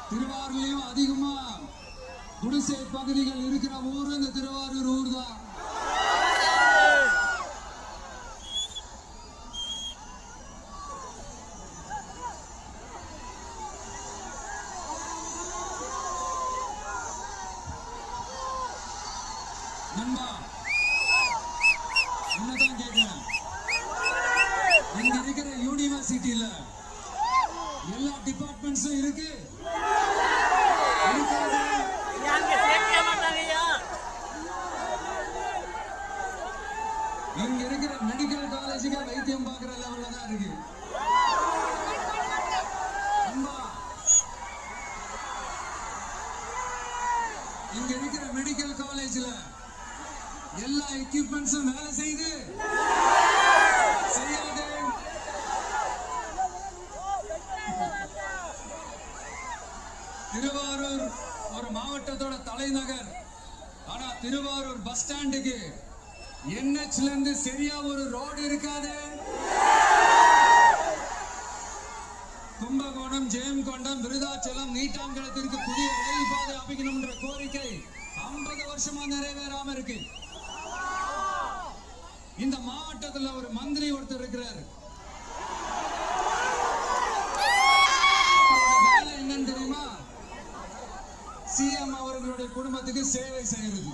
திருவாரூர்லயும் அதிகமா குடிசை பகுதிகள் இருக்கிற ஊர் இந்த திருவாரூர் ஊர் தான். நண்பா என்னதான் கேட்கிறேன், இங்க இருக்கிற யூனிவர்சிட்டியில எல்லா டிபார்ட்மெண்ட்ஸும் இருக்கு. இங்க இருக்கிற மெடிக்கல் காலேஜுக்கு வைத்தியம் பார்க்கிற லெவல்ல தான் இருக்கு. இங்க இருக்கிற மெடிக்கல் காலேஜ்ல எல்லா எக்யூப்மெண்ட்ஸும் வேலை செய்து செய்யாது. திருவாரூர் ஒரு மாவட்டத்தோட தலைநகர். ஆனா திருவாரூர் பஸ் ஸ்டாண்டுக்கு NHல இருந்து சரியா ஒரு ரோடு இருக்காது. கும்பகோணம், ஜெயங்கொண்டம், விருதாச்சலம், நீட்டாங்குளத்திற்கு புதிய ரயில் பாதை அமைக்கணும்ன்ற கோரிக்கை 50 வருஷமா நிறைவேறாம இருக்கு. இந்த மாவட்டத்துல ஒரு மந்திரி ஒருத்தர் இருக்கிறார். வேலை என்னன்னு தெரியுமா? CM அவர்களுடைய குடும்பத்துக்கு சேவை செய்யறது.